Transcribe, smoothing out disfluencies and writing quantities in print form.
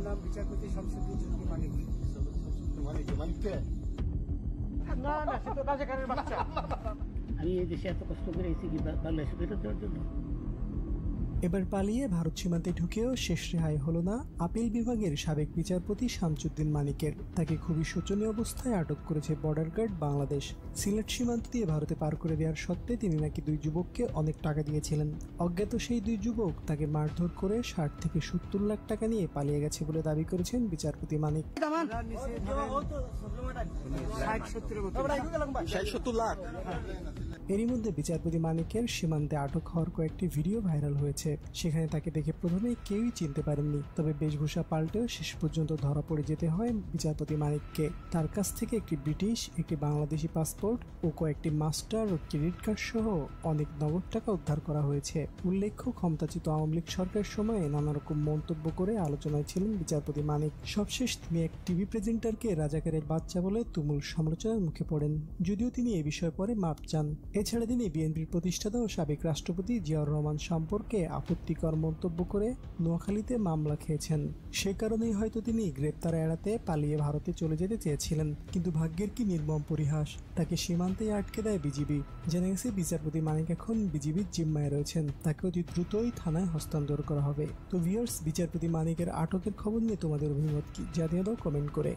নাম বিচারপতি শামসুদ্দিন চৌধুরী মানিক। মানিককে না না, সে তো রাজাকারের বাচ্চা। আমি এই দেশে এত কষ্ট করে এসেছি কি বাংলাদেশে ফেরত দেওয়ার জন্য। এবার পালিয়ে ভারত সীমান্তে ঢুকেও শেষ রেহাই হলো না আপিল বিভাগের সাবেক বিচারপতি শামসুদ্দিন মানিকের। তাকে খুবই শোচনীয় অবস্থায় আটক করেছে বর্ডার গার্ড বাংলাদেশ। সিলেট সীমান্ত দিয়ে ভারতে পার করে দেওয়ার সত্ত্বে তিনি নাকি দুই যুবককে অনেক টাকা দিয়েছিলেন। অজ্ঞাত সেই দুই যুবক তাকে মারধর করে 60 থেকে 70 লাখ টাকা নিয়ে পালিয়ে গেছে বলে দাবি করেছেন বিচারপতি মানিক। 60-70 লাখ। এরই মধ্যে বিচারপতি মানিকের সীমান্তে আটক হওয়ার কয়েকটি ভিডিও ভাইরাল হয়েছে। সেখানে তাকে দেখে প্রথমে কেউই চিনতে পারেননি, তবে বেশভূষা পাল্টেও শেষ পর্যন্ত ধরা পড়ে যেতে হয় বিচারপতি মানিককে। তার কাছ থেকে একটি ব্রিটিশ, একটি বাংলাদেশি পাসপোর্ট ও কয়েকটি মাস্টার ও ক্রেডিট কার্ড সহ অনেক নগদ টাকা উদ্ধার করা হয়েছে। উল্লেখ্য, ক্ষমতাচ্যুত আওয়ামী লীগ সরকারের সময়ে নানা রকম মন্তব্য করে আলোচনায় ছিলেন বিচারপতি মানিক। সবশেষ তিনি এক টিভি প্রেজেন্টারকে রাজাকারের বাচ্চা বলে তুমুল সমালোচনার মুখে পড়েন, যদিও তিনি এ বিষয়ে পরে মাপ চান। এছাড়া তিনি বিএনপির প্রতিষ্ঠাতা ও সাবেক রাষ্ট্রপতি জিয়াউর রহমান সম্পর্কে আপত্তিকর মন্তব্য করে নোয়াখালীতে মামলা খেয়েছেন। সে কারণেই হয়তো তিনি গ্রেপ্তার এড়াতে পালিয়ে ভারতে চলে যেতে চেয়েছিলেন, কিন্তু ভাগ্যের কি নির্মম পরিহাস, তাকে সীমান্তেই আটকে দেয় বিজিবি। জানা গেছে বিচারপতি মানিক এখন বিজিবির জিম্মায় রয়েছেন, তাকে অতি দ্রুতই থানায় হস্তান্তর করা হবে। তো ভিউয়ার্স, বিচারপতি মানিকের আটকের খবর নিয়ে তোমাদের অভিমত কি, জানিয়ে দাও কমেন্ট করে।